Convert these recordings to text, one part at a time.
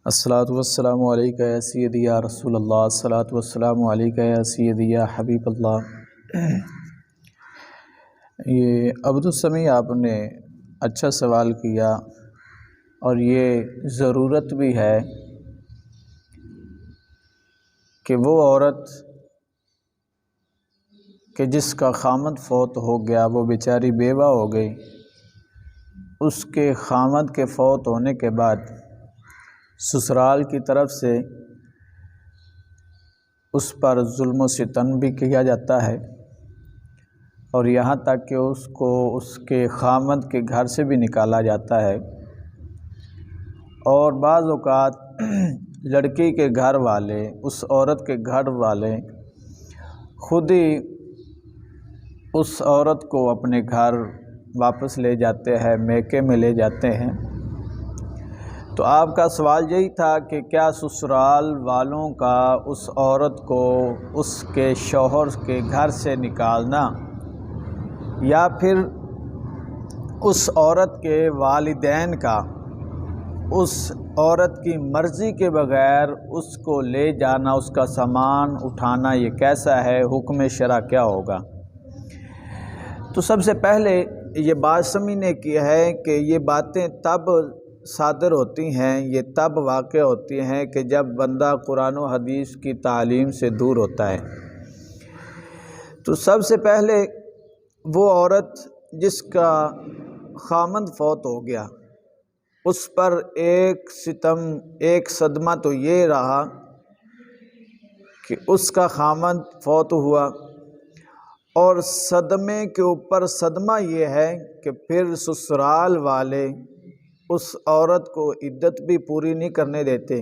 الصلاۃ والسلام علیکہ یا سیدی یا رسول اللہ، الصلاۃ والسلام علیکہ یا سیدی یا حبیب اللہ۔ یہ عبدالسمیع آپ نے اچھا سوال کیا، اور یہ ضرورت بھی ہے کہ وہ عورت کہ جس کا خامند فوت ہو گیا، وہ بیچاری بیوہ ہو گئی، اس کے خامند کے فوت ہونے کے بعد سسرال کی طرف سے اس پر ظلم و ستم بھی کیا جاتا ہے، اور یہاں تک کہ اس کو اس کے خامند کے گھر سے بھی نکالا جاتا ہے، اور بعض اوقات لڑکی کے گھر والے، اس عورت کے گھر والے خود ہی اس عورت کو اپنے گھر واپس لے جاتے ہیں، میکے میں لے جاتے ہیں۔ تو آپ کا سوال یہی تھا کہ کیا سسرال والوں کا اس عورت کو اس کے شوہر کے گھر سے نکالنا، یا پھر اس عورت کے والدین کا اس عورت کی مرضی کے بغیر اس کو لے جانا، اس کا سامان اٹھانا، یہ کیسا ہے؟ حکم شرع کیا ہوگا؟ تو سب سے پہلے یہ بات سمجھنے کی ہے کہ یہ باتیں تب صادر ہوتی ہیں، یہ تب واقع ہوتی ہیں کہ جب بندہ قرآن و حدیث کی تعلیم سے دور ہوتا ہے۔ تو سب سے پہلے وہ عورت جس کا خامند فوت ہو گیا، اس پر ایک ستم، ایک صدمہ تو یہ رہا کہ اس کا خامند فوت ہوا، اور صدمے کے اوپر صدمہ یہ ہے کہ پھر سسرال والے اس عورت کو عدت بھی پوری نہیں کرنے دیتے،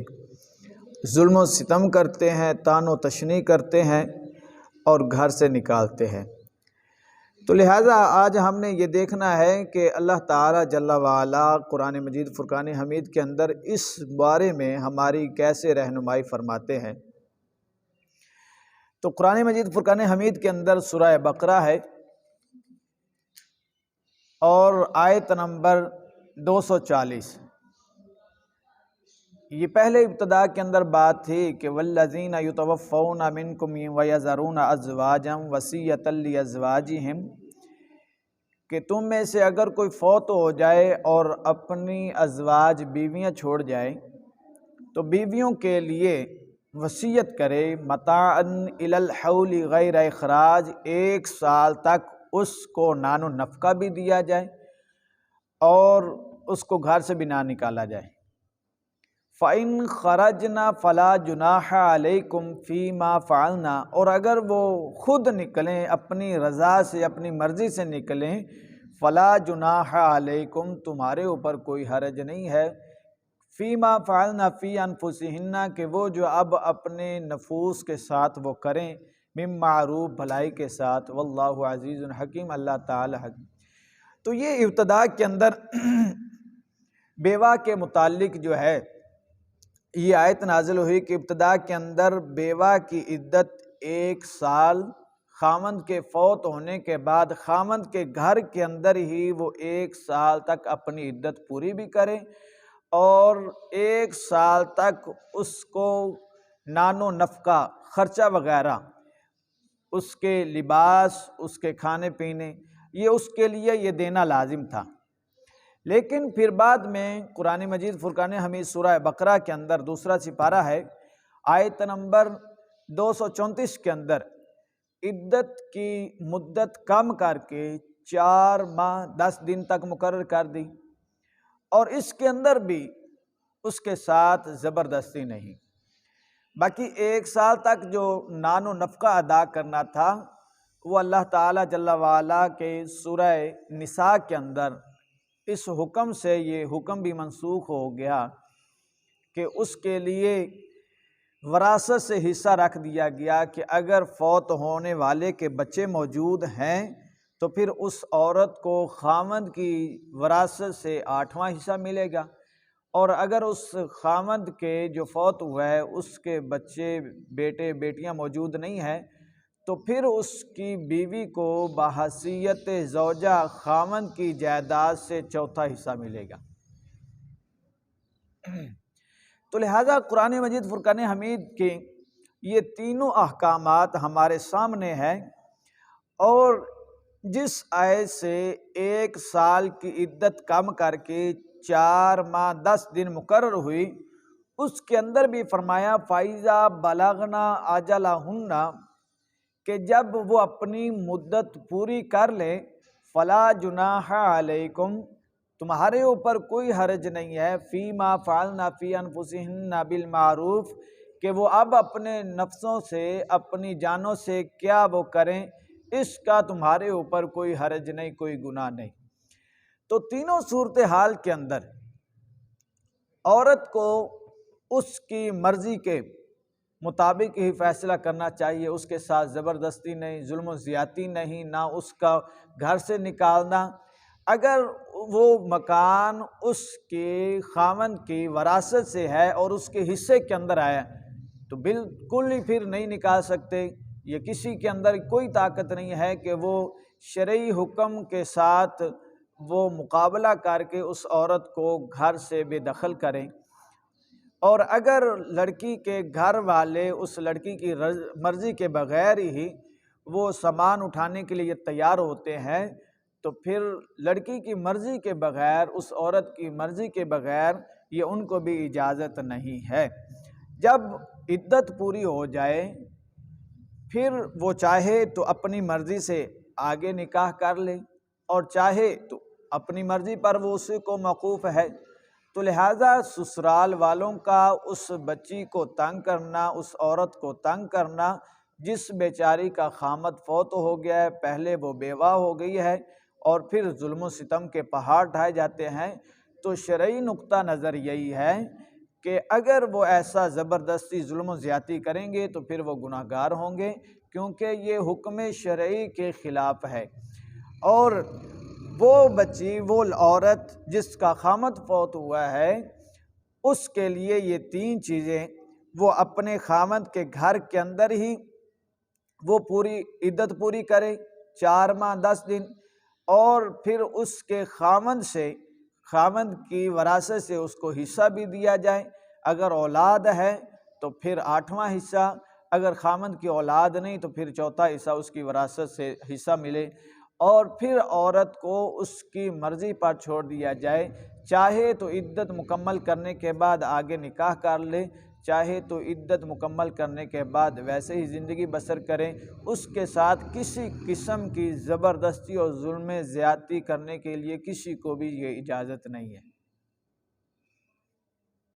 ظلم و ستم کرتے ہیں، طعن و تشنیع کرتے ہیں، اور گھر سے نکالتے ہیں۔ تو لہٰذا آج ہم نے یہ دیکھنا ہے کہ اللہ تعالیٰ جل وعلا قرآن مجید فرقان حمید کے اندر اس بارے میں ہماری کیسے رہنمائی فرماتے ہیں۔ تو قرآن مجید فرقان حمید کے اندر سورہ بقرہ ہے، اور آیت نمبر 240، یہ پہلے ابتدا کے اندر بات تھی کہ والذین یتوفون منکم ویذرون ازواجا وصیۃ لازواجہم، کہ تم میں سے اگر کوئی فوت ہو جائے اور اپنی ازواج بیویاں چھوڑ جائے تو بیویوں کے لیے وصیت کرے، متاعا الی الحول غیر اخراج، 1 سال تک اس کو نان و نفقہ بھی دیا جائے اور اس کو گھر سے بھی نہ نکالا جائے۔ فَإِنْ خَرَجْنَا فَلَا جُنَاحَ عَلَيْكُمْ فِي مَا فَعَلْنَا، اور اگر وہ خود نکلیں، اپنی رضا سے، اپنی مرضی سے نکلیں، فَلَا جُنَاحَ عَلَيْكُمْ، تمہارے اوپر کوئی حرج نہیں ہے، فِي مَا فَعَلْنَا فِي أَنفُسِهِنَّ، کہ وہ جو اب اپنے نفوس کے ساتھ وہ کریں، من معروف، بھلائی کے ساتھ، واللہ عزیز حکیم، اللہ تعالی حکیم۔ تو یہ ابتدا کے اندر بیوہ کے متعلق جو ہے یہ آیت نازل ہوئی کہ ابتدا کے اندر بیوہ کی عدت 1 سال، خامند کے فوت ہونے کے بعد خامند کے گھر کے اندر ہی وہ 1 سال تک اپنی عدت پوری بھی کرے، اور 1 سال تک اس کو نان و نفقہ، خرچہ وغیرہ، اس کے لباس، اس کے کھانے پینے، یہ اس کے لیے یہ دینا لازم تھا۔ لیکن پھر بعد میں قرآن مجید فرقان حمید سورہ بقرہ کے اندر دوسرا سپارہ ہے، آیت نمبر 234 کے اندر عدت کی مدت کم کر کے 4 ماہ 10 دن تک مقرر کر دی، اور اس کے اندر بھی اس کے ساتھ زبردستی نہیں، باقی 1 سال تک جو نان و نفقہ ادا کرنا تھا وہ اللہ تعالیٰ جل وعلا کے سورہ نساء کے اندر اس حکم سے یہ حکم بھی منسوخ ہو گیا کہ اس کے لیے وراثت سے حصہ رکھ دیا گیا کہ اگر فوت ہونے والے کے بچے موجود ہیں تو پھر اس عورت کو خامند کی وراثت سے 8واں حصہ ملے گا، اور اگر اس خامند کے جو فوت ہوا ہے اس کے بچے، بیٹے بیٹیاں موجود نہیں ہیں تو پھر اس کی بیوی کو بحیثیت زوجہ خامند کی جائیداد سے 4تھا حصہ ملے گا۔ تو لہٰذا قرآن مجید فرقان حمید کے یہ تینوں احکامات ہمارے سامنے ہیں، اور جس آیت سے 1 سال کی عدت کم کر کے 4 ماہ 10 دن مقرر ہوئی، اس کے اندر بھی فرمایا فَإِذَا بَلَغْنَا أَجَلَهُنَّ کہ جب وہ اپنی مدت پوری کر لے فَلَا جُنَاحَ عَلَيْكُمْ تمہارے اوپر کوئی حرج نہیں ہے فِيمَا فَعَلْنَا فِي أَنفُسِهِنَّ بِالْمَعْرُوفِ کہ وہ اب اپنے نفسوں سے اپنی جانوں سے کیا وہ کریں، اس کا تمہارے اوپر کوئی حرج نہیں، کوئی گناہ نہیں۔ تو تینوں صورتحال کے اندر عورت کو اس کی مرضی کے مطابق ہی فیصلہ کرنا چاہیے، اس کے ساتھ زبردستی نہیں، ظلم و زیادتی نہیں، نہ اس کا گھر سے نکالنا۔ اگر وہ مکان اس کے خاوند کی وراثت سے ہے اور اس کے حصے کے اندر آیا تو بالکل ہی پھر نہیں نکال سکتے، یہ کسی کے اندر کوئی طاقت نہیں ہے کہ وہ شرعی حکم کے ساتھ وہ مقابلہ کر کے اس عورت کو گھر سے بے دخل کریں۔ اور اگر لڑکی کے گھر والے اس لڑکی کی مرضی کے بغیر ہی وہ سامان اٹھانے کے لیے تیار ہوتے ہیں تو پھر لڑکی کی مرضی کے بغیر، اس عورت کی مرضی کے بغیر یہ ان کو بھی اجازت نہیں ہے۔ جب عدت پوری ہو جائے پھر وہ چاہے تو اپنی مرضی سے آگے نکاح کر لے اور چاہے تو اپنی مرضی پر وہ اسی کو موقوف ہے۔ تو لہٰذا سسرال والوں کا اس بچی کو تنگ کرنا، اس عورت کو تنگ کرنا جس بیچاری کا خامد فوت ہو گیا ہے، پہلے وہ بیوہ ہو گئی ہے اور پھر ظلم و ستم کے پہاڑ ڈھائے جاتے ہیں، تو شرعی نقطہ نظر یہی ہے کہ اگر وہ ایسا زبردستی ظلم و زیادتی کریں گے تو پھر وہ گناہ گار ہوں گے، کیونکہ یہ حکم شرعی کے خلاف ہے۔ اور وہ بچی، وہ عورت جس کا خامد فوت ہوا ہے، اس کے لیے یہ 3 چیزیں وہ اپنے خامد کے گھر کے اندر ہی وہ پوری عدت پوری کرے 4 ماہ 10 دن، اور پھر اس کے خامد سے، خامد کی وراثت سے اس کو حصہ بھی دیا جائے۔ اگر اولاد ہے تو پھر 8واں حصہ، اگر خامد کی اولاد نہیں تو پھر 4تھا حصہ اس کی وراثت سے حصہ ملے، اور پھر عورت کو اس کی مرضی پر چھوڑ دیا جائے، چاہے تو عدت مکمل کرنے کے بعد آگے نکاح کر لے، چاہے تو عدت مکمل کرنے کے بعد ویسے ہی زندگی بسر کریں، اس کے ساتھ کسی قسم کی زبردستی اور ظلم زیادتی کرنے کے لیے کسی کو بھی یہ اجازت نہیں ہے۔